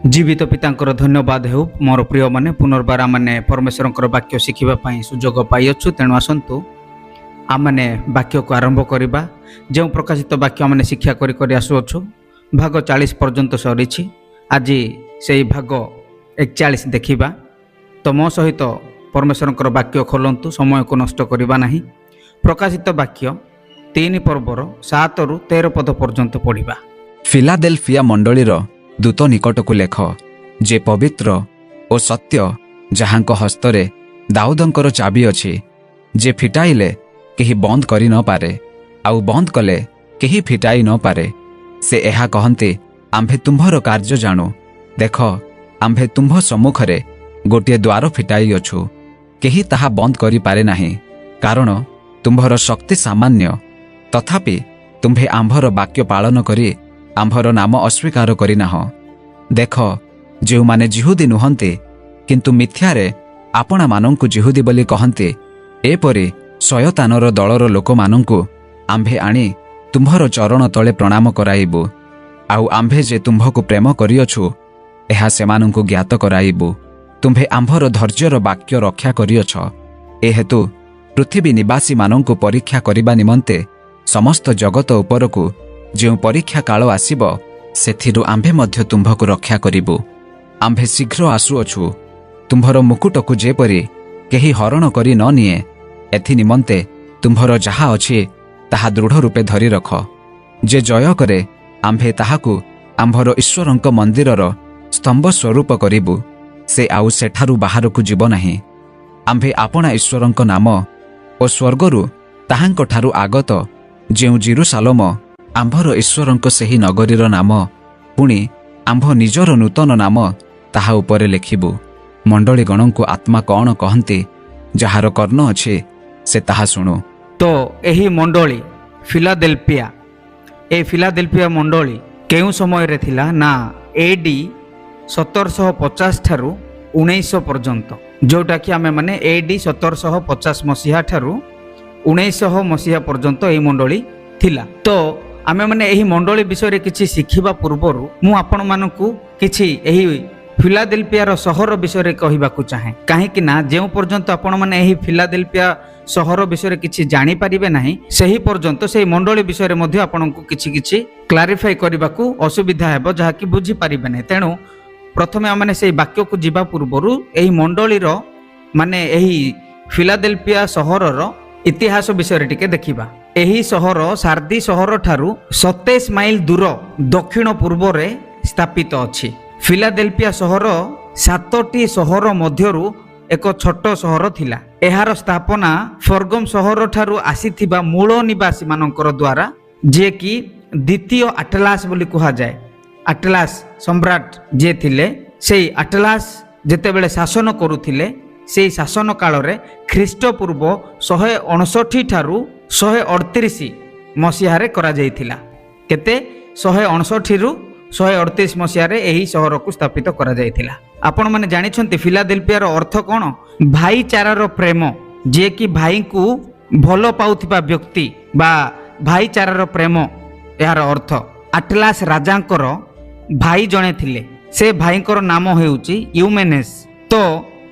जीवित पितांकर धन्यवाद हो मोर प्रिय माने पुनर्बार आमने परमेश्वर वाक्य शिखा सुजोग पाइछु। तेणु आसतु आमने वाक्य को आरंभ करवा। जो प्रकाशित वाक्य आमने शिक्षा कर आसुअछु भाग 40 पर्यंत सरी। आज से भाग 41 देखा। तो मो सहित परमेश्वर वाक्य खोलतु, समय को नष्ट करवा नहीं। प्रकाशित वाक्य 3 पर्वर 7 रु 13 पद पर्यंत पढ़ा। फिलाडेल्फिया मंडलीर दूत निकटकू लेख, जे पवित्र और सत्य, जहांक हस्तरे दाऊदंकर चाबी अछि, जे फिटाइले केही बंद करि न पारे, आउ बंद कले केही फिटाई न पारे। से एहा कहन्ते, आम्भे तुम्भर कार्य जाणु। देख, आम्भे तुम्भ सम्मुखरे गोटे द्वार फिटाई अछु, केही ताहा बंद करि पारे नाही, कारण तुम्भर शक्ति सामान्य। तथापि तुम्भे आम्भर वाक्य पालन करी आम्भर नाम अस्वीकार करिनाह। देख, जो माने जिहुदी नुहंते किंतु मिथ्यारे आपणा मानंकु जिहुदी बोली कहंते, एपरि शयतानर दलर लोक मानंकु आम्भे आनी तुम्भर चरण तले प्रणाम कराइबु। आउ आम्भे जे तुम्भकु प्रेम करिअछु, एहा सेमानंकु ज्ञात कराइबु। तुम्भे आम्भर धैर्यर वाक्य रक्षा करिअछ। एहेतु पृथ्वी निवासी मानंकु परीक्षा करिबा निमंते समस्त जगत उपरकु जो परीक्षा काल आसिब, सेथिरु आम्भे मध्य तुम्भकु रक्षा करिबु। आम्भे शीघ्र आसुअछु। तुम्भर मुकुटकु जेपरि केही हरण करि न निए, एथि निमंते तुम्भर जाहा अछि ताहा दृढ़ रूपे धरि रख। जे जय करे, आम्भे ताहाकु आम्भर ईश्वरंक मंदिरर स्तंभ स्वरूप करिबु। से आउ सेठारु बाहारकु जीव नाही। आम्भे आपणा ईश्वरंक नाम ओ स्वर्गरु ताहांक ठारु आगत जेउ जेरुसालेम आम्भर ईश्वरंक सेही नगरीर नाम, पुणी आम्भ निजर नूतन नाम ताहा उपरे लेखिबु। मंडली गणंकु आत्मा कौन कहंती, जहार कर्ण अछि से ताहा शुणु। तो एही मंडली फिलाडेल्फिया, ए फिलाडेल्फिया मंडली केउ समय रे थिला ना एडी 1750 ठारू 1900 पर्यंत, जोटा कि आमे माने एडी 1750 मसीहा ठारू 1900 मसीहा पर्यंत एही मंडली थिला। तो आमे माने एही मंडली विषय रे किछि शिखिबा पूर्वरु मु आपण मानकु किछि एही फिलाडेल्फिया सहर विषय रे कहिबाकू चाहे। काहेकि ना जेउ पर्यंत आपण माने एही फिलाडेल्फिया सहर विषय रे किछि जानि परिबे नाही, सेही पर्यंत सेही मंडली विषय रे मध्ये आपणकु किछि किछि क्लारिफाई करिबाकू असुविधा हेबो, जहा कि बुझी परिबे नाही। तेणु प्रथमे आमे सेही वाक्य को जिबा पूर्वरु एही मंडलीर माने एही फिलाडेल्फिया सहरर इतिहास विषय रे टिके देखिबा। एही सहर सार्दी सहर ठारू 27 माइल दूर दक्षिण पूर्व रे स्थापित अछि। फिलाडेल्फिया सहर 7टी सहर मध्यरु एक छोट सहर थिला। एहार स्थापना फर्गम सहर ठारू आसीथिबा मूल निवासी मानकर द्वारा, जे कि द्वितीय अटलास बोली कहा जाए। अटलास सम्राट जे थिले, सेही अटलास जेतेबेले शासन करुथिले, सेही शासन काल रे ख्रीष्टपूर्व 159 ठारू 138 मसीहा रे करा जाइथिला। केते 159 रु 138 मसीहा रे एही सहर को स्थापित करा जाइथिला। आपण माने जानि छन्ति फिलाडेल्फिया रो अर्थ कोन? भाईचारार प्रेम, जे कि भाई को भलो पाउथिबा व्यक्ति बा भाईचारार प्रेम, यार अर्थ। अटलास राजांकर भाई जणे थिले, से भाईंकर नाम हेउची यूमेनेस। तो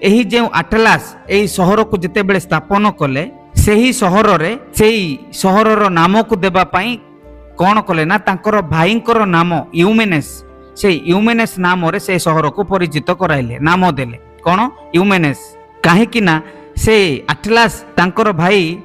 एही जे अटलास एही सहर को जेतेबेले स्थापन कले, सेही सहर रे सेही सहरर नाम को देबा पई कोन कले ना, तांकर भाईंकर नाम यूमेनेस, से यूमेनेस नाम रे से सहर को परिचित कराइले, नाम देले कोन यूमेनेस। काहे कि ना से अटलास तांकर भाई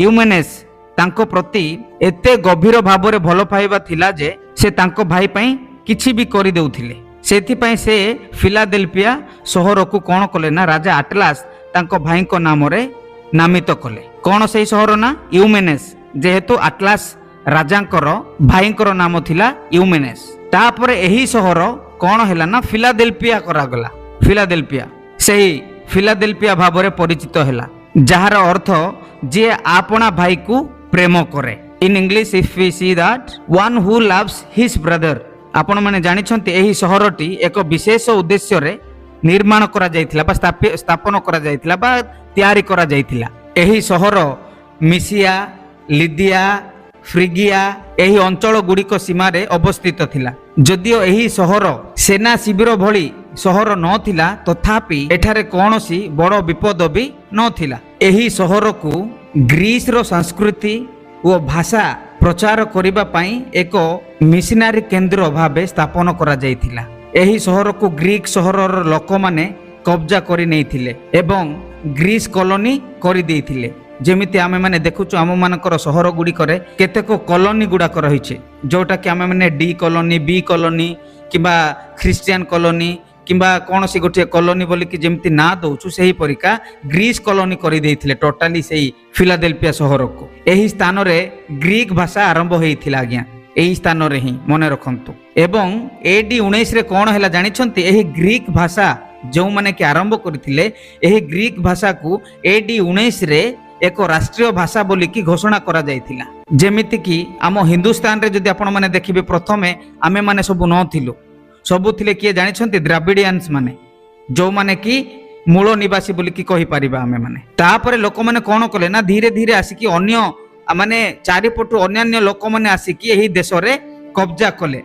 यूमेनेस तांको प्रति एते गभीर भाव रे भलो पाइबा थिला जे से तांको भाई पई किछि भी करि देउथिले। सेथि पई से फिलाडेल्फिया सहर को कोन कले ना, राजा अटलास तांको भाई को नाम रे नामित कले। कोन सेही सहर ना? यूमेनेस। जेहेतु अटलास राजांकर भाईंकर नाम थिला यूमेनेस। तापरे एही सहर कोन हैला ना, फिलाडेल्फिया करागला। फिलाडेल्फिया सेही फिलाडेल्फिया भाव रे परिचित हैला, जहार अर्थ जे आपणा भाई को प्रेम करे। In English if we see that one who loves his brother. आपण माने जानि छन्ति एही सहरटी एक विशेष उद्देश्य रे निर्माण करा जाइथिला बा स्थापन करा जाइथिला बा तयारी करा जाइथिला। एही सहर मिसिया, लिदिया, फ्रिगिया एही अंचल गुड़िक सीमार अवस्थित थिला। ଯଦିଓ ଏହି ସହର ସେନା ଶିବିର ଭଳି ସହର ନଥିଲା ତଥାପି ଏଠାରେ କୌଣସି ବଡ଼ ବିପଦ ବି ନଥିଲା। ଏହି ସହରକୁ ଗ୍ରୀସର ସଂସ୍କୃତି ଓ ଭାଷା ପ୍ରଚାର କରିବା ପାଇଁ ଏକ ମିଶନାରୀ କେନ୍ଦ୍ର ଭାବେ ସ୍ଥାପନ କରାଯାଇଥିଲା। ଏହି ସହରକୁ ଗ୍ରୀକ ସହରର ଲୋକମାନେ କବ୍ଜା କରି ନେଇଥିଲେ ଏବଂ ଗ୍ରୀସ କଲୋନି କରିଦେଇଥିଲେ। ଯେମିତି ଆମେମାନେ ଦେଖୁଛୁ ଆମମାନଙ୍କର ସହର ଗୁଡ଼ିକରେ କେତେକ କଲୋନି ଗୁଡ଼ାକ ରହିଛି, ଯେଉଁଟାକି ଆମେମାନେ ଡି କଲୋନି, ବି କଲୋନି କିମ୍ବା ଖ୍ରୀଷ୍ଟିଆନ କଲୋନି କିମ୍ବା କୌଣସି ଗୋଟିଏ କଲୋନି ବୋଲିକି ଯେମିତି ନାଁ ଦେଉଛୁ, ସେହିପରିକା ଗ୍ରୀସ କଲୋନି କରିଦେଇଥିଲେ ଟୋଟାଲି ସେଇ ଫିଲାଡେଲଫିଆ ସହରକୁ। ଏହି ସ୍ଥାନରେ ଗ୍ରୀକ ଭାଷା ଆରମ୍ଭ ହୋଇଥିଲା ଆଜ୍ଞା, ଏହି ସ୍ଥାନରେ ହିଁ ମନେ ରଖନ୍ତୁ। ଏବଂ AD 19ରେ କ'ଣ ହେଲା ଜାଣିଛନ୍ତି? ଏହି ଗ୍ରୀକ ଭାଷା ଯେଉଁମାନେ କି ଆରମ୍ଭ କରିଥିଲେ ଏହି ଗ୍ରୀକ ଭାଷାକୁ AD 19ରେ ଏକ ରାଷ୍ଟ୍ରୀୟ ଭାଷା ବୋଲିକି ଘୋଷଣା କରାଯାଇଥିଲା। ଯେମିତିକି ଆମ ହିନ୍ଦୁସ୍ତାନରେ ଯଦି ଆପଣମାନେ ଦେଖିବେ ପ୍ରଥମେ ଆମେମାନେ ସବୁ ନଥିଲୁ, ସବୁ ଥିଲେ କିଏ ଜାଣିଛନ୍ତି? ଦ୍ରାବିଡ଼ିଆନ୍ସ ମାନେ, ଯେଉଁମାନେ କି ମୂଳ ନିବାସୀ ବୋଲିକି କହିପାରିବା ଆମେମାନେ। ତାପରେ ଲୋକମାନେ କ'ଣ କଲେ ନା ଧୀରେ ଧୀରେ ଆସିକି ଅନ୍ୟ ମାନେ ଚାରିପଟୁ ଅନ୍ୟାନ୍ୟ ଲୋକମାନେ ଆସିକି ଏହି ଦେଶରେ କବ୍ଜା କଲେ,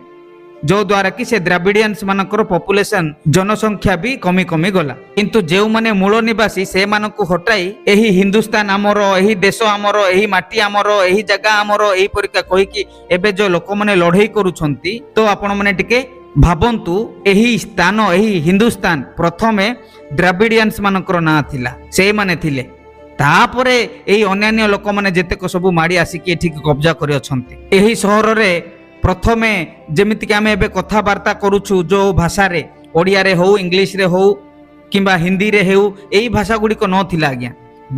ଯଦ୍ୱାରା କି ସେ ଦ୍ରାବିଡ଼ିଆନ୍ସ ମାନଙ୍କର ପପୁଲେସନ ଜନସଂଖ୍ୟା ବି କମି କମି ଗଲା। କିନ୍ତୁ ଯେଉଁମାନେ ମୂଳ ନିବାସୀ ସେମାନଙ୍କୁ ହଟାଇ ଏହି ହିନ୍ଦୁସ୍ତାନ ଆମର, ଏହି ଦେଶ ଆମର, ଏହି ମାଟି ଆମର, ଏହି ଜାଗା ଆମର, ଏହି ପରିକା କହିକି ଏବେ ଯୋଉ ଲୋକମାନେ ଲଢ଼େଇ କରୁଛନ୍ତି, ତ ଆପଣମାନେ ଟିକେ ଭାବନ୍ତୁ ଏହି ସ୍ଥାନ, ଏହି ହିନ୍ଦୁସ୍ତାନ ପ୍ରଥମେ ଦ୍ରାବିଡ଼ିଆନ୍ସ ମାନଙ୍କର ନାଁ ଥିଲା, ସେଇମାନେ ଥିଲେ। ତାପରେ ଏହି ଅନ୍ୟାନ୍ୟ ଲୋକମାନେ ଯେତେକ ସବୁ ମାଡ଼ି ଆସିକି ଏଠିକି କବ୍ଜା କରି ଅଛନ୍ତି। ଏହି ସହରରେ ପ୍ରଥମେ ଯେମିତିକି ଆମେ ଏବେ କଥାବାର୍ତ୍ତା କରୁଛୁ ଯେଉଁ ଭାଷାରେ, ଓଡ଼ିଆରେ ହଉ, ଇଂଲିଶରେ ହଉ କିମ୍ବା ହିନ୍ଦୀରେ ହେଉ, ଏହି ଭାଷା ଗୁଡ଼ିକ ନଥିଲା ଆଜ୍ଞା।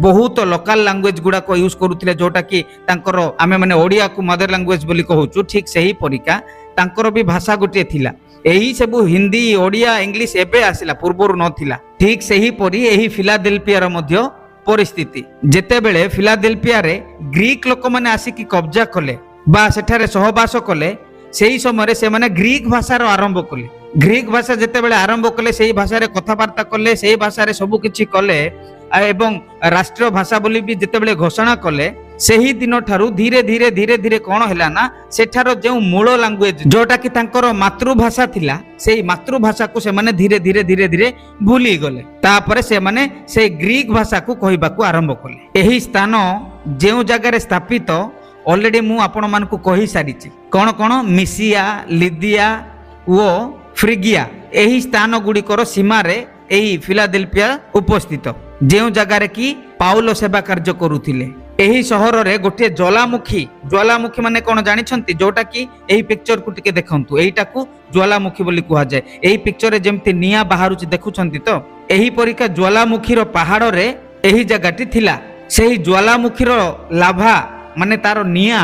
ବହୁତ ଲୋକାଲ ଲାଙ୍ଗୁଏଜ ଗୁଡ଼ାକ ୟୁଜ୍ କରୁଥିଲେ, ଯେଉଁଟାକି ତାଙ୍କର ଆମେମାନେ ଓଡ଼ିଆକୁ ମଦର ଲାଙ୍ଗୁଏଜ ବୋଲି କହୁଛୁ, ଠିକ୍ ସେହି ପରିକା ତାଙ୍କର ବି ଭାଷା ଗୋଟିଏ ଥିଲା। ଏହି ସବୁ ହିନ୍ଦୀ, ଓଡ଼ିଆ, ଇଂଲିଶ ଏବେ ଆସିଲା, ପୂର୍ବରୁ ନଥିଲା। ଠିକ୍ ସେହିପରି ଏହି ଫିଲାଡେଲଫିଆର ମଧ୍ୟ ପରିସ୍ଥିତି। ଯେତେବେଳେ ଫିଲାଡେଲଫିଆରେ ଗ୍ରୀକ ଲୋକମାନେ ଆସିକି କବ୍ଜା କଲେ ବା ସେଠାରେ ସହବାସ କଲେ, ସେହି ସମୟରେ ସେମାନେ ଗ୍ରୀକ ଭାଷାର ଆରମ୍ଭ କଲେ। ଗ୍ରୀକ ଭାଷା ଯେତେବେଳେ ଆରମ୍ଭ କଲେ, ସେହି ଭାଷାରେ କଥାବାର୍ତ୍ତା କଲେ, ସେହି ଭାଷାରେ ସବୁ କିଛି କଲେ ଏବଂ ରାଷ୍ଟ୍ରୀୟ ଭାଷା ବୋଲି ବି ଯେତେବେଳେ ଘୋଷଣା କଲେ, ସେହି ଦିନ ଠାରୁ ଧୀରେ ଧୀରେ ଧୀରେ ଧୀରେ କ'ଣ ହେଲା ନା ସେଠାର ଯେଉଁ ମୂଳ ଲାଙ୍ଗୁଏଜ ଯୋଉଟାକି ତାଙ୍କର ମାତୃଭାଷା ଥିଲା, ସେଇ ମାତୃଭାଷାକୁ ସେମାନେ ଧୀରେ ଧୀରେ ଧୀରେ ଧୀରେ ଭୁଲିଗଲେ। ତାପରେ ସେମାନେ ସେଇ ଗ୍ରୀକ ଭାଷାକୁ କହିବାକୁ ଆରମ୍ଭ କଲେ। ଏହି ସ୍ଥାନ ଯେଉଁ ଜାଗାରେ ସ୍ଥାପିତ ଅଲରେଡି ମୁଁ ଆପଣମାନଙ୍କୁ କହିସାରିଛି, କ'ଣ କ'ଣ? ମିସିଆ, ଲିଦିଆ ଓ ଫ୍ରିଗିଆ, ଏହି ସ୍ଥାନ ଗୁଡ଼ିକର ସୀମାରେ ଏହି ଫିଲାଡେଲଫିଆ ଉପସ୍ଥିତ, ଯେଉଁ ଜାଗାରେ କି ପାଉଲ ସେବା କାର୍ଯ୍ୟ କରୁଥିଲେ। ଏହି ସହରରେ ଗୋଟିଏ ଜ୍ୱାଲାମୁଖୀ ମାନେ କ'ଣ ଜାଣିଛନ୍ତି? ଯୋଉଟା କି ଏହି ପିକ୍ଚରକୁ ଟିକେ ଦେଖନ୍ତୁ, ଏଇଟାକୁ ଜ୍ୱାଲାମୁଖୀ ବୋଲି କୁହାଯାଏ। ଏହି ପିକ୍ଚରରେ ଯେମିତି ନିଆଁ ବାହାରୁଛି ଦେଖୁଛନ୍ତି ତ, ଏହି ପରିକା ଜ୍ୱାଲାମୁଖୀର ପାହାଡ଼ରେ ଏହି ଜାଗାଟି ଥିଲା। ସେହି ଜ୍ୱାଲାମୁଖୀର ଲାଭା ମାନେ ତାର ନିଆଁ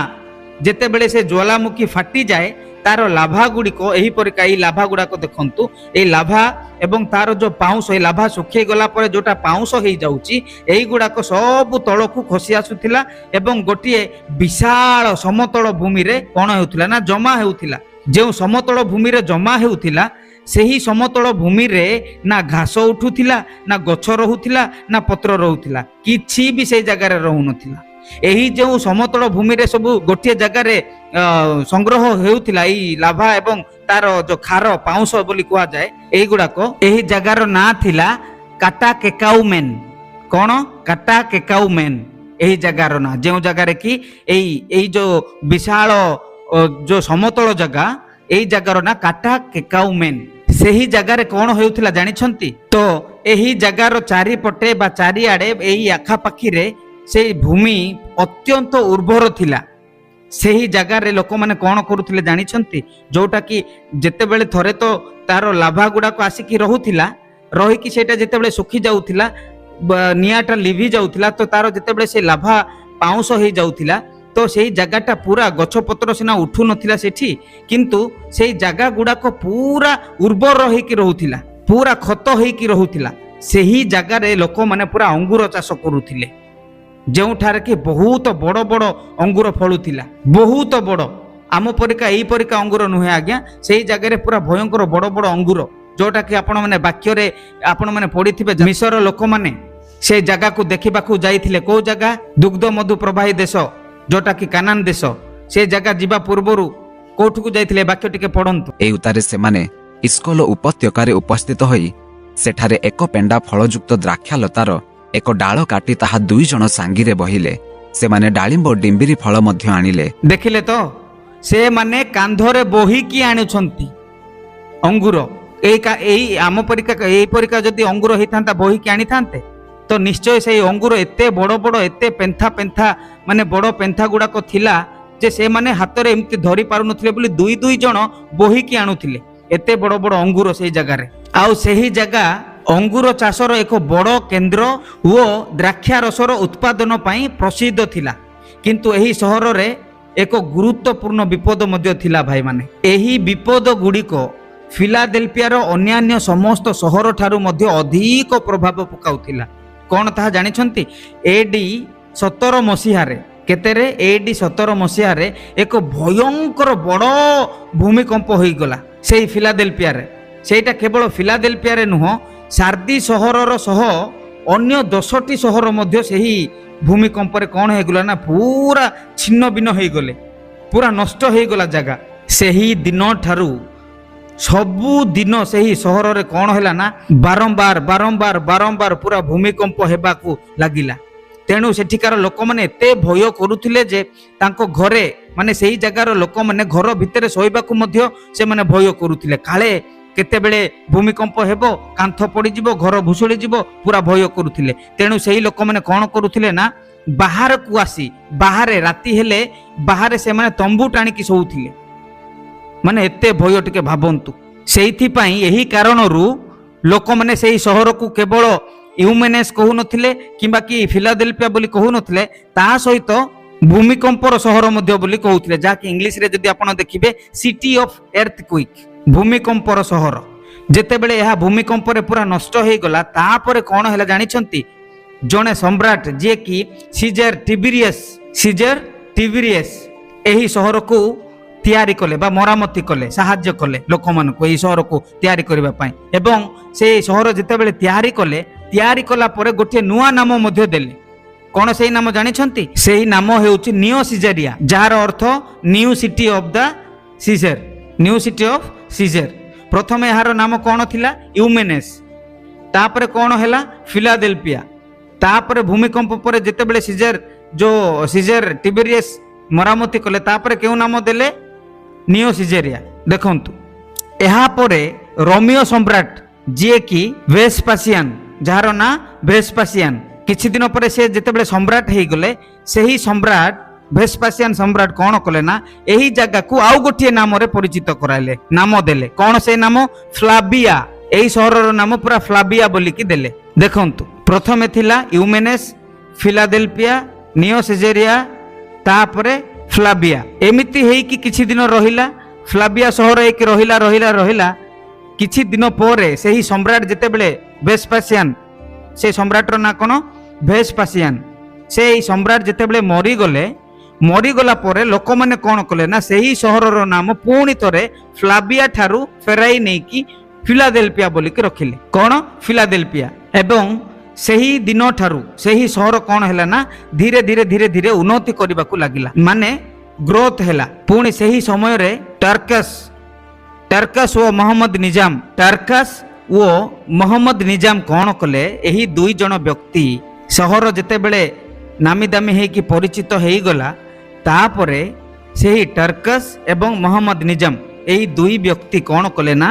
ଯେତେବେଳେ ସେ ଜ୍ୱାଲାମୁଖୀ ଫାଟିଯାଏ, ତାର ଲାଭା ଗୁଡ଼ିକ ଏହି ପରିକା, ଏହି ଲାଭା ଗୁଡ଼ାକ ଦେଖନ୍ତୁ, ଏହି ଲାଭା ଏବଂ ତାର ଯେଉଁ ପାଉଁଶ, ଏହି ଲାଭା ଶୁଖି ଗଲା ପରେ ଯେଉଁଟା ପାଉଁଶ ହେଇଯାଉଛି, ଏହିଗୁଡ଼ାକ ସବୁ ତଳକୁ ଖସି ଆସୁଥିଲା ଏବଂ ଗୋଟିଏ ବିଶାଳ ସମତଳ ଭୂମିରେ କ'ଣ ହେଉଥିଲା ନା ଜମା ହେଉଥିଲା। ଯେଉଁ ସମତଳ ଭୂମିରେ ଜମା ହେଉଥିଲା, ସେହି ସମତଳ ଭୂମିରେ ନା ଘାସ ଉଠୁଥିଲା, ନା ଗଛ ରହୁଥିଲା, ନା ପତ୍ର ରହୁଥିଲା, କିଛି ବି ସେଇ ଜାଗାରେ ରହୁନଥିଲା। ଏହି ଯେଉଁ ସମତଳ ଭୂମିରେ ସବୁ ଗୋଟିଏ ଜାଗାରେ ସଂଗ୍ରହ ହେଉଥିଲା ଏଇ ଲାଭା ଏବଂ ତାର ଯୋଉ ଖାର ପାଉଁଶ ବୋଲି କୁହାଯାଏ, এইগুড়ାକ ଏହି ଜାଗାର ନାଁ ଥିଲା କାଟାକେକାଉମେନ୍। କ'ଣ? କାଟାକେକାଉମେନ୍ ଏହି ଜାଗାର ନାଁ, ଯେଉଁ ଜାଗାରେ କି ଏଇ ଯୋଉ ବିଶାଳ ଯୋଉ ସମତଳ ଜାଗା, এই ଜାଗାର ନାଁ କାଟାକେକାଉମେନ୍। ସେହି ଜାଗାରେ କ'ଣ ହେଉଥିଲା ଜାଣିଛନ୍ତି? ତ ଏହି ଜାଗାର ଚାରିପଟେ ବା ଚାରିଆଡ଼େ ଏହି ଆଖାପାଖିରେ ସେଇ ଭୂମି ଅତ୍ୟନ୍ତ ଉର୍ବର ଥିଲା। ସେହି ଜାଗାରେ ଲୋକମାନେ କ'ଣ କରୁଥିଲେ ଜାଣିଛନ୍ତି? ଯୋଉଟା କି ଯେତେବେଳେ ଥରେ ତ ତାର ଲାଭା ଗୁଡ଼ାକ ଆସିକି ରହୁଥିଲା, ରହିକି ସେଇଟା ଯେତେବେଳେ ଶୁଖି ଯାଉଥିଲା, ନିଆଁଟା ଲିଭି ଯାଉଥିଲା, ତ ତାର ଯେତେବେଳେ ସେ ଲାଭା ପାଉଁଶ ହେଇଯାଉଥିଲା, ତ ସେଇ ଜାଗାଟା ପୁରା ଗଛପତ୍ର ସିନା ଉଠୁ ନଥିଲା ସେଠି, କିନ୍ତୁ ସେଇ ଜାଗା ଗୁଡ଼ାକ ପୁରା ଉର୍ବର ହେଇକି ରହୁଥିଲା, ପୁରା ଖତ ହେଇକି ରହୁଥିଲା। ସେହି ଜାଗାରେ ଲୋକମାନେ ପୁରା ଅଙ୍ଗୁର ଚାଷ କରୁଥିଲେ, ଯେଉଁଠାରେ କି ବହୁତ ବଡ଼ ବଡ଼ ଅଙ୍ଗୁର ଫଳୁଥିଲା, ବହୁତ ବଡ଼। ଆମ ପରିକା ଏଇ ପରିକା ଅଙ୍ଗୁର ନୁହେଁ ଆଜ୍ଞା, ସେଇ ଜାଗାରେ ପୁରା ଭୟଙ୍କର ବଡ଼ ବଡ଼ ଅଙ୍ଗୁର, ଯୋଉଟା କି ଆପଣମାନେ ବାକ୍ୟରେ ଆପଣମାନେ ପଢିଥିବେ। ମିଶର ଲୋକମାନେ ସେ ଜାଗାକୁ ଦେଖିବାକୁ ଯାଇଥିଲେ। କୋଉ ଜାଗା? ଦୁଗ୍ଧ ମଧୁ ପ୍ରବାହୀ ଦେଶ, ଯୋଉଟା କି କାନାନ ଦେଶ। ସେ ଜାଗା ଯିବା ପୂର୍ବରୁ କୋଉଠିକୁ ଯାଇଥିଲେ ବାକ୍ୟ ଟିକେ ପଢନ୍ତୁ। ଏହି ଉତ୍ତାରେ ସେମାନେ ଇସ୍କୋଲ ଉପତ୍ୟକାରେ ଉପସ୍ଥିତ ହୋଇ ସେଠାରେ ଏକ ପେଣ୍ଡା ଫଳଯୁକ୍ତ ଦ୍ରାକ୍ଷାଲତାର ଏକ ଡାଳ କାଟି ତାହା 2 ଜଣ ସାଙ୍ଗିରେ ବହିଲେ। ସେମାନେ ଡାଳିମ୍ବ ଡିମ୍ବିରି ଫଳ ମଧ୍ୟ ଆଣିଲେ। ଦେଖିଲେ ତ, ସେମାନେ କାନ୍ଧରେ ବୋହିକି ଆଣୁଛନ୍ତି ଅଙ୍ଗୁର। ଏଇ ଆମ ପରିକା ଯଦି ଅଙ୍ଗୁର ହେଇଥାନ୍ତା ବୋହିକି ଆଣିଥାନ୍ତେ ତ ନିଶ୍ଚୟ ସେଇ ଅଙ୍ଗୁର ଏତେ ବଡ଼ ବଡ଼ ଏତେ ପେନ୍ଥା ମାନେ ବଡ଼ ପେନ୍ଥା ଗୁଡାକ ଥିଲା ଯେ ସେମାନେ ହାତରେ ଏମିତି ଧରି ପାରୁନଥିଲେ ବୋଲି 2 ଜଣ ବୋହିକି ଆଣୁଥିଲେ ଏତେ ବଡ଼ ବଡ଼ ଅଙ୍ଗୁର ସେଇ ଜାଗାରେ। ଆଉ ସେହି ଜାଗା ଅଙ୍ଗୁର ଚାଷର ଏକ ବଡ଼ କେନ୍ଦ୍ର ଓ ଦ୍ରାକ୍ଷା ରସର ଉତ୍ପାଦନ ପାଇଁ ପ୍ରସିଦ୍ଧ ଥିଲା। କିନ୍ତୁ ଏହି ସହରରେ ଏକ ଗୁରୁତ୍ୱପୂର୍ଣ୍ଣ ବିପଦ ମଧ୍ୟ ଥିଲା ଭାଇମାନେ। ଏହି ବିପଦ ଗୁଡ଼ିକ ଫିଲାଦେଲଫିଆର ଅନ୍ୟାନ୍ୟ ସମସ୍ତ ସହର ଠାରୁ ମଧ୍ୟ ଅଧିକ ପ୍ରଭାବ ପକାଉଥିଲା। କ'ଣ ତାହା ଜାଣିଛନ୍ତି? AD 17 ମସିହାରେ, କେତେରେ? AD 17 ମସିହାରେ ଏକ ଭୟଙ୍କର ବଡ଼ ଭୂମିକମ୍ପ ହୋଇଗଲା ସେଇ ଫିଲାଦେଲଫିଆରେ। ସେଇଟା କେବଳ ଫିଲାଦେଲଫିଆରେ ନୁହଁ, ସାର୍ଦି ସହରର ସହ ଅନ୍ୟ 10ଟି ସହର ମଧ୍ୟ ସେହି ଭୂମିକମ୍ପରେ କ'ଣ ହେଇଗଲା ନା ପୁରା ଛିନ୍ନ ଭିନ୍ନ ହେଇଗଲେ, ପୁରା ନଷ୍ଟ ହେଇଗଲା ଜାଗା। ସେହି ଦିନ ଠାରୁ ସବୁଦିନ ସେହି ସହରରେ କ'ଣ ହେଲା ନା ବାରମ୍ବାର ପୁରା ଭୂମିକମ୍ପ ହେବାକୁ ଲାଗିଲା। ତେଣୁ ସେଠିକାର ଲୋକମାନେ ଏତେ ଭୟ କରୁଥିଲେ ଯେ ତାଙ୍କ ଘରେ ମାନେ ସେହି ଜାଗାର ଲୋକମାନେ ଘର ଭିତରେ ଶୋଇବାକୁ ମଧ୍ୟ ସେମାନେ ଭୟ କରୁଥିଲେ। କାଳେ କେତେବେଳେ ଭୂମିକମ୍ପ ହେବ, କାନ୍ଥ ପଡ଼ିଯିବ, ଘର ଭୁଷୁଡ଼ି ଯିବ, ପୁରା ଭୟ କରୁଥିଲେ। ତେଣୁ ସେହି ଲୋକମାନେ କ'ଣ କରୁଥିଲେ ନା ବାହାରକୁ ଆସି ବାହାରେ ରାତି ହେଲେ ବାହାରେ ସେମାନେ ତମ୍ବୁ ଟାଣିକି ଶୋଉଥିଲେ। ମାନେ ଏତେ ଭୟ ଟିକେ ଭାବନ୍ତୁ। ସେଇଥିପାଇଁ ଏହି କାରଣରୁ ଲୋକମାନେ ସେହି ସହରକୁ କେବଳ ୟୁମେନେସ୍ କହୁନଥିଲେ କିମ୍ବା କି ଫିଲାଦେଲଫିଆ ବୋଲି କହୁନଥିଲେ, ତା ସହିତ ଭୂମିକମ୍ପର ସହର ମଧ୍ୟ ବୋଲି କହୁଥିଲେ, ଯାହାକି ଇଂଲିଶରେ ଯଦି ଆପଣ ଦେଖିବେ ସିଟି ଅଫ୍ ଏର୍ଥକ୍ୱେକ୍, ଭୂମିକମ୍ପର ସହର। ଯେତେବେଳେ ଏହା ଭୂମିକମ୍ପରେ ପୁରା ନଷ୍ଟ ହେଇଗଲା ତାପରେ କ'ଣ ହେଲା ଜାଣିଛନ୍ତି? ଜଣେ ସମ୍ରାଟ ଯିଏକି ସିଜର ଟିବେରିୟସ୍ ଏହି ସହରକୁ ତିଆରି କଲେ ବା ମରାମତି କଲେ, ସାହାଯ୍ୟ କଲେ ଲୋକମାନଙ୍କୁ ଏହି ସହରକୁ ତିଆରି କରିବା ପାଇଁ। ଏବଂ ସେହି ସହର ଯେତେବେଳେ ତିଆରି କଲା ପରେ ଗୋଟିଏ ନୂଆ ନାମ ମଧ୍ୟ ଦେଲେ। କ'ଣ ସେହି ନାମ ଜାଣିଛନ୍ତି? ସେହି ନାମ ହେଉଛି ନିଓ ସିଜେରିଆ, ଯାହାର ଅର୍ଥ ନିଉ ସିଟି ଅଫ୍ ସିଜର। ପ୍ରଥମେ ଏହାର ନାମ କ'ଣ ଥିଲା? ୟୁମେନେସ୍। ତାପରେ କ'ଣ ହେଲା? ଫିଲାଦେଲଫିଆ। ତାପରେ ଭୂମିକମ୍ପ ପରେ ଯେତେବେଳେ ସିଜର ଟିବେରିୟସ୍ ମରାମତି କଲେ ତାପରେ କେଉଁ ନାମ ଦେଲେ? ନିଓ ସିଜେରିଆ। ଦେଖନ୍ତୁ, ଏହାପରେ ରୋମିଓ ସମ୍ରାଟ ଯିଏକି ଭେସ୍ପାସିଆନ୍, ଯାହାର ନାଁ ଭେସ୍ପାସିଆନ୍, କିଛି ଦିନ ପରେ ସେ ଯେତେବେଳେ ସମ୍ରାଟ ହେଇଗଲେ ସେହି ସମ୍ରାଟ ଭେସ୍ପାସିଆନ୍ ସମ୍ରାଟ କ'ଣ କଲେ ନା ଏହି ଜାଗାକୁ ଆଉ ଗୋଟିଏ ନାମରେ ପରିଚିତ କରାଇଲେ, ନାମ ଦେଲେ। କ'ଣ ସେ ନାମ? ଫ୍ଲାବିଆ। ଏହି ସହରର ନାମ ପୁରା ଫ୍ଲାବିଆ ବୋଲିକି ଦେଲେ। ଦେଖନ୍ତୁ, ପ୍ରଥମେ ଥିଲା ୟୁମେନେସ୍, ଫିଲାଦେଲଫିଆ, ନିଓ ସିଜେରିଆ, ତାପରେ ଫ୍ଲାବିଆ। ଏମିତି ହେଇକି କିଛି ଦିନ ରହିଲା, ଫ୍ଲାବିଆ ସହର ହେଇକି ରହିଲା। କିଛି ଦିନ ପରେ ସେହି ସମ୍ରାଟ ଯେତେବେଳେ ଭେସ୍ପାସିଆନ୍, ସେ ସମ୍ରାଟର ନାଁ କ'ଣ? ଭେସ୍ପାସିଆନ୍। ସେହି ସମ୍ରାଟ ଯେତେବେଳେ ମରିଗଲା ପରେ ଲୋକମାନେ କ'ଣ କଲେ ନା ସେହି ସହରର ନାମ ପୁଣି ଥରେ ଫ୍ଲାବିଆ ଠାରୁ ଫେରାଇ ନେଇକି ଫିଲାଦେଲଫିଆ ବୋଲିକି ରଖିଲେ। କ'ଣ? ଫିଲାଦେଲଫିଆ। ଏବଂ ସେହି ଦିନ ଠାରୁ ସେହି ସହର କ'ଣ ହେଲା ନା ଧୀରେ ଧୀରେ ଉନ୍ନତି କରିବାକୁ ଲାଗିଲା, ମାନେ ଗ୍ରୋଥ ହେଲା। ପୁଣି ସେହି ସମୟରେ ଟର୍କସ୍ ଓ ମହମ୍ମଦ ନିଜାମ କ'ଣ କଲେ? ଏହି 2 ଜଣ ବ୍ୟକ୍ତି, ସହର ଯେତେବେଳେ ନାମୀ ଦାମୀ ହେଇକି ପରିଚିତ ହେଇଗଲା ତାପରେ ସେହି ଟର୍କସ୍ ଏବଂ ମହମ୍ମଦ ନିଜାମ ଏହି 2 ବ୍ୟକ୍ତି କ'ଣ କଲେ ନା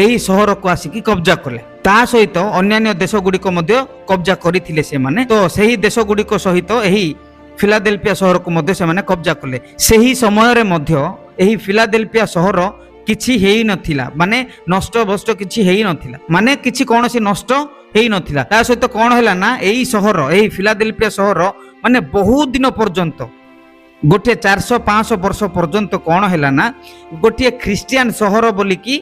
ଏହି ସହରକୁ ଆସିକି କବ୍ଜା କଲେ। ତା ସହିତ ଅନ୍ୟାନ୍ୟ ଦେଶ ଗୁଡ଼ିକ ମଧ୍ୟ କବ୍ଜା କରିଥିଲେ ସେମାନେ। ତ ସେହି ଦେଶ ଗୁଡ଼ିକ ସହିତ ଏହି ଫିଲାଦେଲଫିଆ ସହରକୁ ମଧ୍ୟ ସେମାନେ କବ୍ଜା କଲେ। ସେହି ସମୟରେ ମଧ୍ୟ ଏହି ଫିଲାଦେଲଫିଆ ସହର କିଛି ହେଇନଥିଲା, ମାନେ ନଷ୍ଟ କିଛି ହେଇନଥିଲା, ମାନେ କିଛି କୌଣସି ନଷ୍ଟ ହେଇନଥିଲା। ତା ସହିତ କ'ଣ ହେଲା ନା ଏହି ଫିଲାଦେଲଫିଆ ସହର ମାନେ ବହୁତ ଦିନ ପର୍ଯ୍ୟନ୍ତ, ଗୋଟିଏ 400-500 ବର୍ଷ ପର୍ଯ୍ୟନ୍ତ କ'ଣ ହେଲା ନା ଗୋଟିଏ ଖ୍ରୀଷ୍ଟିଆନ ସହର ବୋଲିକି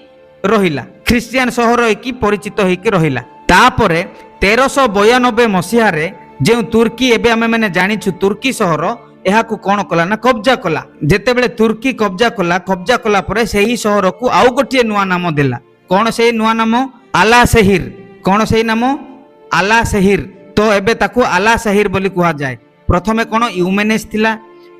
ରହିଲା, ଖ୍ରୀଷ୍ଟିଆନ ସହର ହେଇକି ପରିଚିତ ହେଇକି ରହିଲା। ତାପରେ 1392 ମସିହାରେ ଯେଉଁ ତୁର୍କୀ, ଏବେ ଆମେ ମାନେ ଜାଣିଛୁ ତୁର୍କୀ ସହର, ଏହାକୁ କ'ଣ କଲା ନା କବ୍ଜା କଲା। ଯେତେବେଳେ ତୁର୍କୀ କବ୍ଜା କଲା ପରେ ସେହି ସହରକୁ ଆଉ ଗୋଟିଏ ନୂଆ ନାମ ଦେଲା। କ'ଣ ସେହି ନୂଆ ନାମ? ଆଲା ସେହିର। କ'ଣ ସେହି ନାମ? ଆଲା ସେହିର। ତ ଏବେ ତାକୁ ଆଲା ସେହିର ବୋଲି କୁହାଯାଏ। ପ୍ରଥମେ କ'ଣ ୟୁମେନେସ୍ ଥିଲା,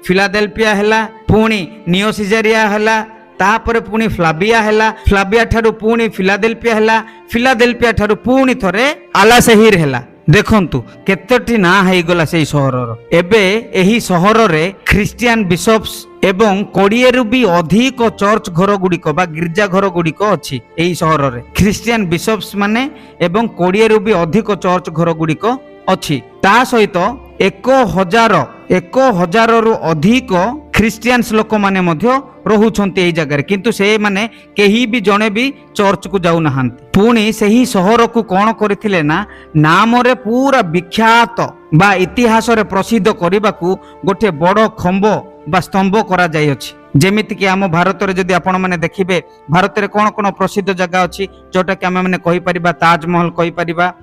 ଫିଲାଦେଲଫିଆ ହେଲା, ପୁଣି ନିଓ ସିଜେରିଆ ହେଲା, तापर पुणी फ्लाबिया हैला, फ्लाबिया ठारू पुणी फिलाडेल्फिया हैला, फिलाडेल्फिया ठारू पुणी थरे आलासेहिर हैला। देखंतु केतोटी ना हेगला से सहरर। एबे एही सहररे ख्रिस्टियन बिशप्स एवं 20 रु भी अधिक चर्च घर गुड़िक बा गिर्जा घर गुड़िक अच्छी एही सहररे। ख्रिस्टियन बिशप्स माने एवं 20 रु भी अधिक चर्च घर गुड़िक अच्छी। ता सहित 1000 रु अधिक ख्रिस्टियंस लोक माने मध्य रहुछन्ति एही जगह, किंतु से माने केही भी जणे भी चर्च को जाउ नहांती। पुणी सही सहर को कौन करथिले ना नाम रे पूरा विख्यात बा इतिहास रे प्रसिद्ध करबा को गोटे बड़ खंब बा स्तंभ करा जाय अछि। जेमिति कि आम भारत रे जदि आपण माने देखिबे भारत रे कोन कोन प्रसिद्ध जगह अछि जोटा कि आमे माने कहि परिबा ताजमहल कहि परिबा,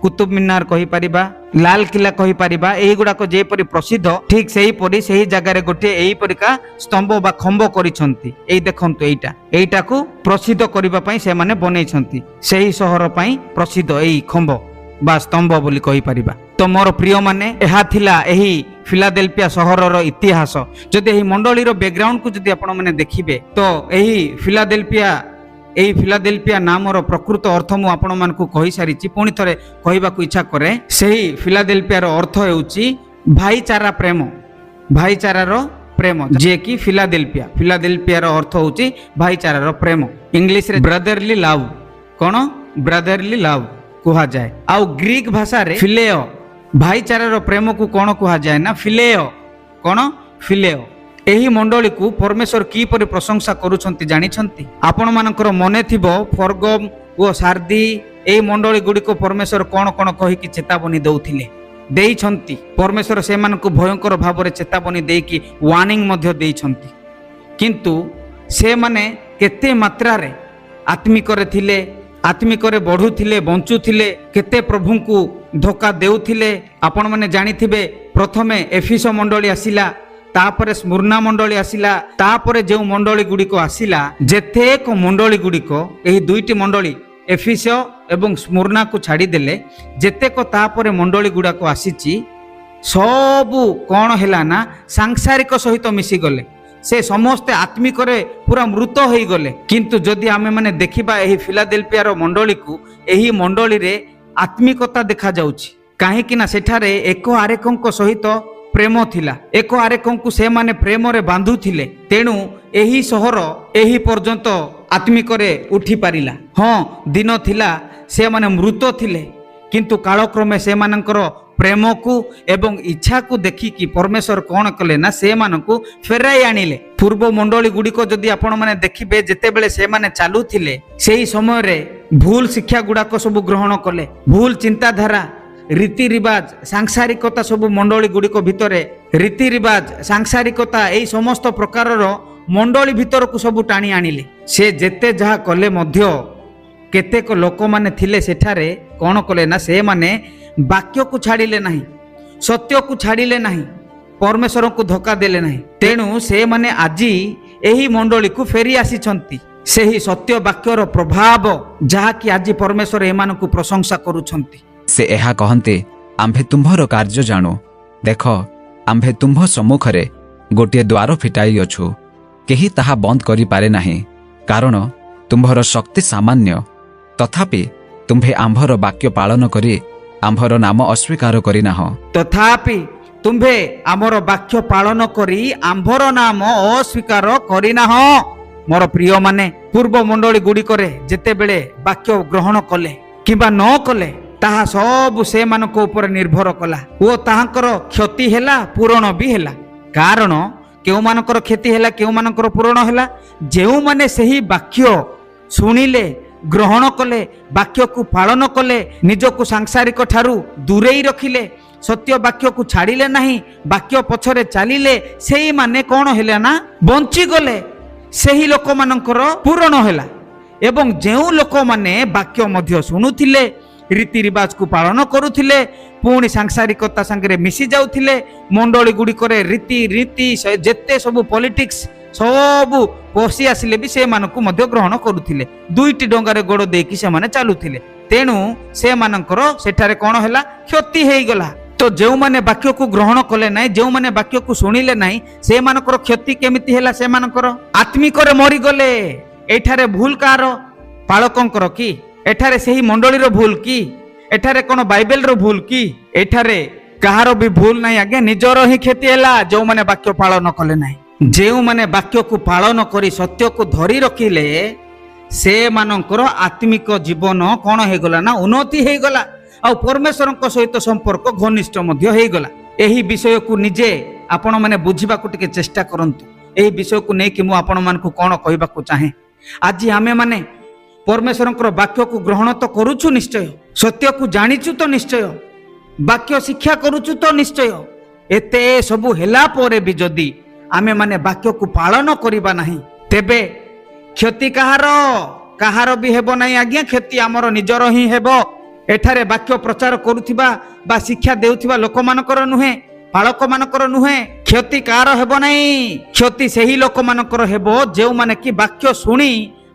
कुतुब मीनार कहि परिबा, लाल किला कहि परिबा। एही गुडा को जे परि प्रसिद्ध ठीक सेही परि सेही जगह रे गोटे एही परिका स्तंभ बा खंब करिसंती। एही देखंतु एईटा को प्रसिद्ध करिबा पई से माने बनेइसंती। सेही शहर पई प्रसिद्ध एही खंब बा स्तंभ बोली कहि परिबा। तो मोर प्रिय माने एहा थिला एही फिलाडेल्फिया शहरर इतिहास। जदि एही मंडली रो बैकग्राउंड को जदि आपण माने देखिबे तो एही फिलाडेल्फिया नामर प्रकृत अर्थ मु आपण मानकु कहि सारिछि। पुणी थरे कहबाकू इच्छा करे सेही फिलाडेल्फियार अर्थ हेउछि भाईचारा प्रेम, भाईचारार प्रेम, जे कि फिलाडेल्फियार अर्थ होछि भाईचारार प्रेम। इंग्लिश रे ब्रदरली लव, कोन ब्रदरली लव कुहा जाए। आउ ग्रीक भाषा रे फिलेओ, भाईचारार प्रेम को कोन कुहा जाए ना फिलेओ, कोन फिलेओ। एही मंडली को परमेश्वर की परि प्रशंसा करूछंती जानिछंती। आपण मानकर मने थिबो फरगम ओ सारदी एही मंडली गुडी को परमेश्वर कोन कोन कहि कि चेतावनी दउथिले देइछंती। परमेश्वर से मानको भयंकर भाव रे चेतावनी देई कि वार्निंग मध्य देइछंती। किंतु से माने केते मात्रा रे आत्मिक रे थिले, आत्मिक रे बढ़ुथिले, बंचुथिले, केते प्रभु को धोखा देउथिले। आपण माने जानिथिबे प्रथमे एफिस मंडली आसिला, तापरे स्मुर्ना मंडली आसिला, तापरे जो मंडली गुड़िक आसिला जेतेक मंडली गुड़िक एही दुईटी मंडली एफिस एवं स्मुर्ना को छाड़ी देले जेतेक तापरे मंडली गुड़ाक आसीची सबु कौन हैला ना सांसारिक सहित मिसी गले। से समस्ते आत्मिक रे पूरा मृत हो गले। किंतु जदि आमे माने देखिबा एही फिलाडेल्फियार मंडली को एही मंडली रे आत्मिकता देखा जाउची। काहे कि ना सेठारे एक आरेकंक सहित प्रेम थिला, एक आरेकंकु से माने प्रेम रे बांधु थिले। तेणु एही सहर एही पर्यंत आत्मिक रे उठी पारिला। हाँ दिन थिला से माने मृत थिले, किंतु कालक्रमे से मानकर प्रेम को एवं इच्छा को देखी कि परमेश्वर कौन कले ना से मानकु फेराई आनिले। पूर्व मंडली गुड़िक जदि आपण माने देखिबे जेतेबेले से माने चालू थिले सेही समय रे भूल शिक्षा गुड़ाक सब ग्रहण कले, भूल चिंताधारा, रीति रिवाज, सांसारिकता सब मंडली गुड़िक भितरे रीति रिवाज, सांसारिकता एई समस्त प्रकारर मंडली भितर को सब टाणी आनिले। से जेते जहा कले मध्य केतेक लोक माने थिले सेठारे कौन कले ना से माने वाक्य को छाड़िले नहीं, सत्य को छाड़िले नहीं, परमेश्वर को धोखा देले नहीं। तेणु से माने आजी एही मंडली को फेरी आसीछंती। सेही सत्य वाक्यर प्रभाव जहा कि आजी परमेश्वर एमान को प्रशंसा करूछंती। से एहा कहन्ते आम्भे तुम्भर कार्य जाणु, देख आम्भे तुम्भ सम्मुखरे गोटे द्वार फिटाई अछु, केही ताहा बंद करि पारे नाही। कारण तुम्भर शक्ति सामान्य, तथापि तुम्भे आम्भर वाक्य पालन करी आम्भर नाम अस्वीकार करिनाह। तथापि तुम्भे आमर वाक्य पालन करी आम्भर नाम अस्वीकार करिनाह। मोर प्रिय माने पूर्व मंडली गुड़िकरे जेते बेले वाक्य ग्रहण कले किबा न कले ताहा सब से मानक ऊपर निर्भर कला ओ ताहांकर क्षति हेला पूरण भी हेला। कारण केउ मानकर क्षति हेला केउ मानकर पूरण हेला जेउ माने सही वाक्य सुनिले ग्रहण कले वाक्य को पालन कले निज को सांसारिक ठारू दूरेई रखिले सत्य वाक्य को छाड़िले नहीं वाक्य पछरे चलिले सेही माने कौन हेला ना बंची गले सेही लोक मानकर पूरण हेला। एवं जेउ लोक माने वाक्य मध्य सुनुथिले रीति रिवाज को पालन करुथिले पुणी सांसारिकता संगे मिसी जाउथिले मंडली गुड़िकरे रीति जेते सब पॉलिटिक्स सब पशि आसिले भी से मानकु मध्य ग्रहण करुथिले दुईटी डंगारे गोड़ देकी से माने चालुथिले। तेणु से मानकर सेठारे कौन हैला क्षति हेई गला। तो जो माने वाक्य को ग्रहण कले ना, जो माने वाक्य को शुणिले ना, से मानकर क्षति केमिति हैला, से मानकर आत्मिक रे मरी गले। एठारे भूल कार पालकंकर कि एठारे सेही मंडलीर भूल कि एठारे कोन बाइबल रो भूल कि एठारे कहार भी भूल नहीं आज्ञा, निजर ही क्षति हैला जो माने वाक्य पालन कले ना। जो माने वाक्य को पालन करी सत्य को धरी रखिले से मानकर आत्मिक जीवन कौन हो गला ना, उन्नति हो गला आ परमेश्वर सहित संपर्क घनिष्ठ मध्य हो गला। एही विषय को निजे आपण माने बुझिबा को टिके चेष्टा करंतु। एही विषय को नै कि मु आपण मान को कोन कहबा को चाहे। आज आमे माने परमेश्वर वाक्य को ग्रहण तो करूछु निश्चय, सत्य को जानिछु तो निश्चय, वाक्य शिक्षा करूछु तो निश्चय। एते सबु हेला परे भी जदी आमे माने वाक्य को पालन करिबा नाही, तेबे क्षति कहार भी हेबो नाही आज्ञा, क्षति आमर निजर ही हेबो। एठारे वाक्य प्रचार करुथिबा बा शिक्षा देउथिबा लोक मानकर नुहे, पालक मानकर नुहे। क्षति कार हेबो नाही, क्षति सेही लोक मानकर हेबो जे माने कि वाक्य सुनी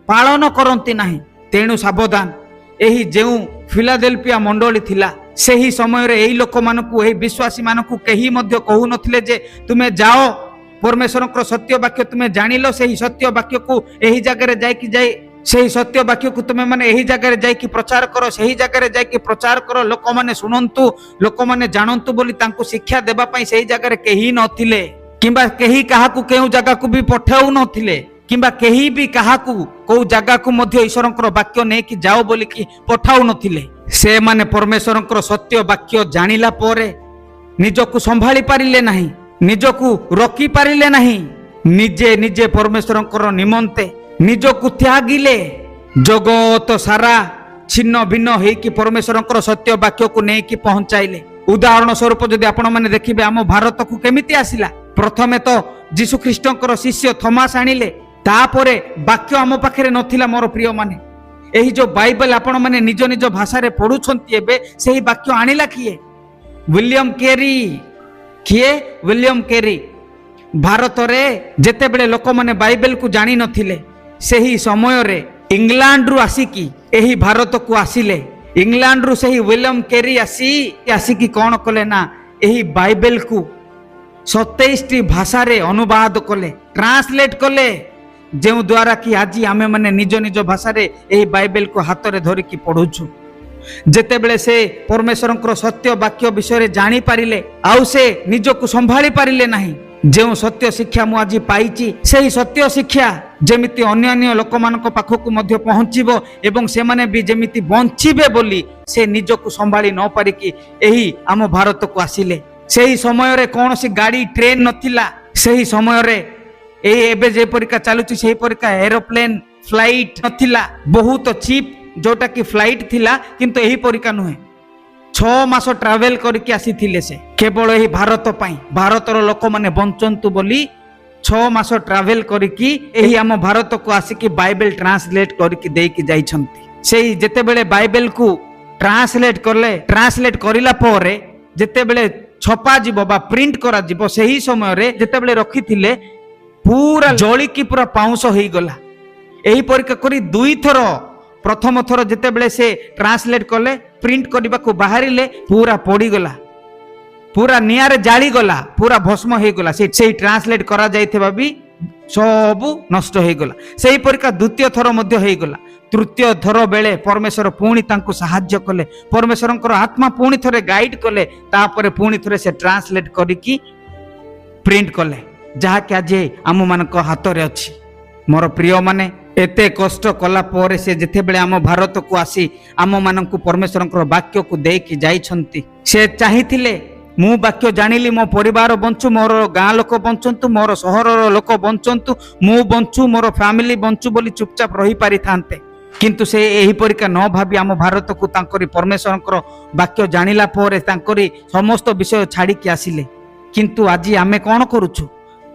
पालन करंती नाही। तेणु सावधान। एही जेउ फिलाडेल्फिया मंडली थिला सेही समय रे एही लोक मानकु, एही विश्वासी मानकु केही मध्य कहू नथिले जे तुमे जाओ परमेश्वर सत्य वाक्य तुम्हें जानिलो, सेही सत्य वाक्य को एही जगह जाई सेही सत्य वाक्य को तुम्हें माने एही जगह जाई प्रचार करो, सेही जगह जाई प्रचार करो, लोक माने सुनंतु, लोक माने जानंतु बोली तांको शिक्षा देबा पई सेही जगह केही नथिले, किंबा केही काहाकू केउ जगह को भी पठाउ नथिले, किंबा केही भी काहाकू को जगह को मध्य ईश्वरंकर वाक्य नै कि जाओ बोली कि पठाउ नथिले। से माने परमेश्वरंकर सत्य वाक्य जानिला परे निजको संभाली पारिले नाही, निजको रखी पारिले नाही, निजे निजे परमेश्वरंकर निमंते निजको त्यागिले। जगत सारा छिन्न भिन्न हे कि परमेश्वरंकर सत्य वाक्य को नै कि पहुंचाइले। उदाहरण स्वरूप जदि आपण माने देखिबे आम भारत को केमिति आसिला, प्रथमे तो जीशु ख्रीष्टंकर शिष्य थॉमस आनिले, तापरे वाक्य आम पाखरे नथिला। मोर प्रिय माने एही जो बाइबल आपण माने निज निज भाषा रे पढुछंती एबे सेही वाक्य आनिला किए? William Carey. किए? William Carey. भारत रे जेते बेले लोक माने बाइबल को जानि नथिले सेही समय रे इंग्लैंड रु आसिकी एही भारत को आसिले। इंग्लैंड रु सेही विलियम केरी आसिकी कोन कले ना, एही बाइबल को 27 भाषा रे अनुवाद कले, ट्रांसलेट कले, जो द्वारा कि आज आमे माने निज निज भाषा रे एही बाइबल को हाथ रे धरि कि पढुछु। जेते बेले से परमेश्वरंकर सत्य वाक्य विषय रे जानि पारिले आउ से निजको संभाली पारिले नाही। जो सत्य शिक्षा मु आज पाइची सेही सत्य शिक्षा जेमिति अन्य अन्य लोक मानक पाखकु मध्य पहुंचीबो एवं से माने भी जेमिति बंचिबे बोली से निजको संभाली न पारि कि एही आम भारत को आसिले। सेही समय रे कोनोसी गाड़ी ट्रेन नथिला। सेही समय रे एबे जे परिका चालुची सेही परिका एरोप्लेन फ्लाइट नथिला, बहुत चीप जोटा कि फ्लाइट थिला, किंतु एही परिका नुहे। 6 मास ट्रावेल करके आसीथिले से केवल एही भारत पई, भारतर लोक माने बंचंतु बोली 6 मास ट्रावेल करके एही आम भारत को आसिकी बाइबल ट्रांसलेट करके देकी जाइछंती। सेही जेते बेले बाइबल को ट्रांसलेट करिला परे जेते बेले छपा जीवो बा प्रिंट करा जीवो सेही समय रे जेते बेले रखिथिले पूरा जळी की पूरा पाउंस होई गला। एही परिका करी 2 थर, प्रथम थर जेते बेले से ट्रांसलेट कले प्रिंट करबा को बाहरिले पूरा पड़ी गला, पूरा नियारे जाली गला, पूरा भस्म हो गला। से ट्रांसलेट करा जाइथिबा भी सब नष्ट हो गला। सेही परिका द्वितीय थर मध्य हो गला। तृतीय थर बेले परमेश्वर पुणी तांको सहाय्य कले, परमेश्वरंकर आत्मा पुणी थरे गाइड कले, तापरे पुणी थरे से ट्रांसलेट करिकी प्रिंट कले, जहा कि आज आम मानक हाथ रे अछि। मोर प्रिय माने एते कष्ट कला परे से जेते बेले आम भारत को आसी आम मानक परमेश्वरंकर वाक्य को देकी जाइछंती। से चाहिथिले मु वाक्य जानिली, मो परिवार बंचु, मोर गाँ लोक बंचंतु, मोर सहरर लोक बंचंतु, मु बंचु, मोर फैमिली बंचु बोली चुपचाप रही पारि थांते। किंतु से एही परिका न भाबी आम भारत को तांकरी परमेश्वरंकर वाक्य जानिला परे तांकरी समस्त विषय छाड़ी के आसिले। किंतु आज आमे कोन करूछु?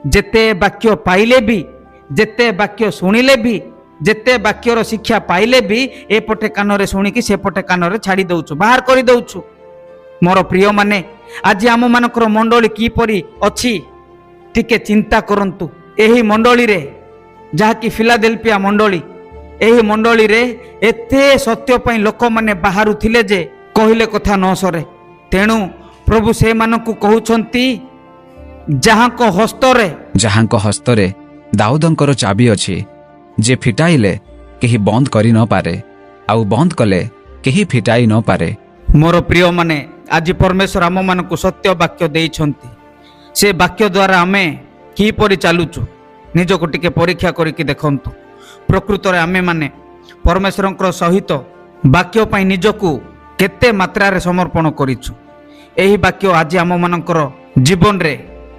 जेते वाक्य पाइले भी, जेते वाक्य सुनिले भी, जेते वाक्यर शिक्षा पाइले भी एपटे कान रे शुणिकी सेपटे कान रे छाड़ी दउछु, बाहर करी दउछु। मोर प्रिय माने आज आम मानकर मंडली किपरि अछि टिके चिंता करंतु। एही मंडली रे जहा कि फिलाडेल्फिया मंडली, एही मंडली रे एते सत्य पई लोक माने बाहरु थिले जे कहिले कथा न सरे। तेणु ପ୍ରଭୁ ସେମାନଙ୍କୁ କହୁଛନ୍ତି ଯାହାଙ୍କ ହସ୍ତରେ ଯାହାଙ୍କ ହସ୍ତରେ ଦାଉଦଙ୍କର ଚାବି ଅଛି, ଯେ ଫିଟାଇଲେ କେହି ବନ୍ଦ କରି ନପାରେ, ଆଉ ବନ୍ଦ କଲେ କେହି ଫିଟାଇ ନପାରେ। ମୋର ପ୍ରିୟମାନେ, ଆଜି ପରମେଶ୍ୱର ଆମମାନଙ୍କୁ ସତ୍ୟ ବାକ୍ୟ ଦେଇଛନ୍ତି। ସେ ବାକ୍ୟ ଦ୍ୱାରା ଆମେ କିପରି ଚାଲୁଛୁ ନିଜକୁ ଟିକେ ପରୀକ୍ଷା କରିକି ଦେଖନ୍ତୁ। ପ୍ରକୃତରେ ଆମେମାନେ ପରମେଶ୍ୱରଙ୍କର ସହିତ ବାକ୍ୟ ପାଇଁ ନିଜକୁ କେତେ ମାତ୍ରାରେ ସମର୍ପଣ କରିଛୁ। ଏହି ବାକ୍ୟ ଆଜି ଆମମାନଙ୍କର ଜୀବନରେ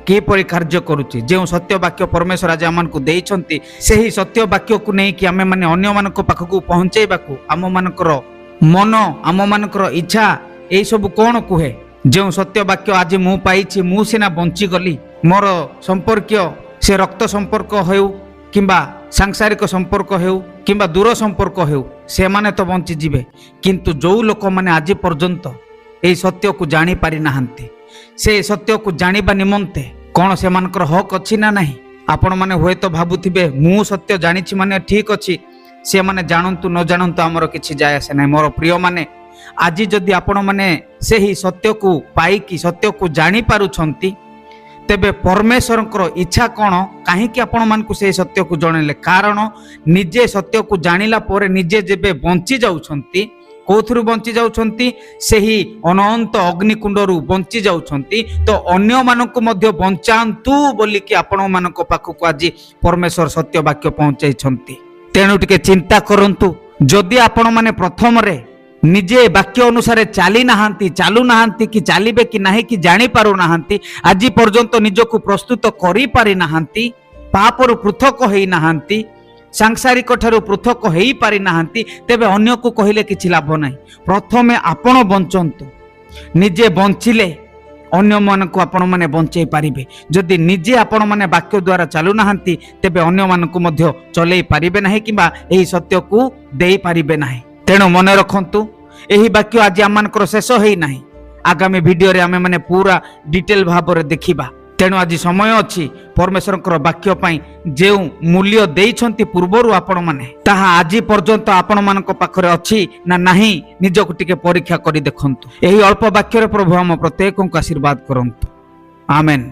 କିପରି କାର୍ଯ୍ୟ କରୁଛି। ଯେଉଁ ସତ୍ୟ ବାକ୍ୟ ପରମେଶ୍ୱର ଆଜି ଆମମାନଙ୍କୁ ଦେଇଛନ୍ତି, ସେହି ସତ୍ୟ ବାକ୍ୟକୁ ନେଇକି ଆମେମାନେ ଅନ୍ୟମାନଙ୍କ ପାଖକୁ ପହଞ୍ଚାଇବାକୁ ଆମମାନଙ୍କର ମନ, ଆମମାନଙ୍କର ଇଚ୍ଛା ଏଇସବୁ କ'ଣ କୁହେ? ଯେଉଁ ସତ୍ୟ ବାକ୍ୟ ଆଜି ମୁଁ ପାଇଛି, ମୁଁ ସିନା ବଞ୍ଚିଗଲି, ମୋର ସମ୍ପର୍କୀୟ ସେ ରକ୍ତ ସମ୍ପର୍କ ହେଉ କିମ୍ବା ସାଂସାରିକ ସମ୍ପର୍କ ହେଉ କିମ୍ବା ଦୂର ସମ୍ପର୍କ ହେଉ, ସେମାନେ ତ ବଞ୍ଚିଯିବେ। କିନ୍ତୁ ଯେଉଁ ଲୋକମାନେ ଆଜି ପର୍ଯ୍ୟନ୍ତ ଏହି ସତ୍ୟକୁ ଜାଣିପାରି ନାହାନ୍ତି, ସେ ସତ୍ୟକୁ ଜାଣିବା ନିମନ୍ତେ କ'ଣ ସେମାନଙ୍କର ହକ୍ ଅଛି ନା ନାହିଁ? ଆପଣମାନେ ହୁଏତ ଭାବୁଥିବେ ମୁଁ ସତ୍ୟ ଜାଣିଛି ମାନେ ଠିକ୍ ଅଛି, ସେମାନେ ଜାଣନ୍ତୁ ନ ଜାଣନ୍ତୁ ଆମର କିଛି ଯାଏ ଆସେ ନାହିଁ। ମୋର ପ୍ରିୟମାନେ, ଆଜି ଯଦି ଆପଣମାନେ ସେହି ସତ୍ୟକୁ ପାଇକି ସତ୍ୟକୁ ଜାଣିପାରୁଛନ୍ତି, ତେବେ ପରମେଶ୍ୱରଙ୍କର ଇଚ୍ଛା କ'ଣ? କାହିଁକି ଆପଣମାନଙ୍କୁ ସେହି ସତ୍ୟକୁ ଜଣାଇଲେ? କାରଣ ନିଜେ ସତ୍ୟକୁ ଜାଣିଲା ପରେ ନିଜେ ଯେବେ ବଞ୍ଚି ଯାଉଛନ୍ତି, କେଉଁଥିରୁ ବଞ୍ଚି ଯାଉଛନ୍ତି? ସେହି ଅନନ୍ତ ଅଗ୍ନିକୁଣ୍ଡରୁ ବଞ୍ଚି ଯାଉଛନ୍ତି। ତ ଅନ୍ୟମାନଙ୍କୁ ମଧ୍ୟ ବଞ୍ଚାନ୍ତୁ ବୋଲିକି ଆପଣମାନଙ୍କ ପାଖକୁ ଆଜି ପରମେଶ୍ୱର ସତ୍ୟ ବାକ୍ୟ ପହଞ୍ଚାଇଛନ୍ତି। ତେଣୁ ଟିକେ ଚିନ୍ତା କରନ୍ତୁ, ଯଦି ଆପଣମାନେ ପ୍ରଥମରେ ନିଜେ ବାକ୍ୟ ଅନୁସାରେ ଚାଲୁନାହାନ୍ତି କି ଚାଲିବେ କି ନାହିଁ କି ଜାଣିପାରୁନାହାନ୍ତି, ଆଜି ପର୍ଯ୍ୟନ୍ତ ନିଜକୁ ପ୍ରସ୍ତୁତ କରିପାରି ନାହାନ୍ତି, ପାପରୁ ପୃଥକ ହେଇନାହାନ୍ତି, ସାଂସାରିକ ଠାରୁ ପୃଥକ ହେଇପାରି ନାହାନ୍ତି, ତେବେ ଅନ୍ୟକୁ କହିଲେ କିଛି ଲାଭ ନାହିଁ। ପ୍ରଥମେ ଆପଣ ବଞ୍ଚନ୍ତୁ। ନିଜେ ବଞ୍ଚିଲେ ଅନ୍ୟମାନଙ୍କୁ ଆପଣମାନେ ବଞ୍ଚେଇ ପାରିବେ। ଯଦି ନିଜେ ଆପଣମାନେ ବାକ୍ୟ ଦ୍ୱାରା ଚାଲୁନାହାନ୍ତି, ତେବେ ଅନ୍ୟମାନଙ୍କୁ ମଧ୍ୟ ଚଲେଇ ପାରିବେ ନାହିଁ କିମ୍ବା ଏହି ସତ୍ୟକୁ ଦେଇପାରିବେ ନାହିଁ। ତେଣୁ ମନେ ରଖନ୍ତୁ, ଏହି ବାକ୍ୟ ଆଜି ଆମମାନଙ୍କର ଶେଷ ହେଇନାହିଁ। ଆଗାମୀ ଭିଡ଼ିଓରେ ଆମେମାନେ ପୁରା ଡିଟେଲ ଭାବରେ ଦେଖିବା। ତେଣୁ ଆଜି ସମୟ ଅଛି ପରମେଶ୍ୱରଙ୍କର ବାକ୍ୟ ପାଇଁ ଯେଉଁ ମୂଲ୍ୟ ଦେଇଛନ୍ତି ପୂର୍ବରୁ ଆପଣମାନେ, ତାହା ଆଜି ପର୍ଯ୍ୟନ୍ତ ଆପଣମାନଙ୍କ ପାଖରେ ଅଛି ନା ନାହିଁ ନିଜକୁ ଟିକେ ପରୀକ୍ଷା କରି ଦେଖନ୍ତୁ। ଏହି ଅଳ୍ପ ବାକ୍ୟରେ ପ୍ରଭୁ ଆମ ପ୍ରତ୍ୟେକଙ୍କୁ ଆଶୀର୍ବାଦ କରନ୍ତୁ। ଆମେନ୍।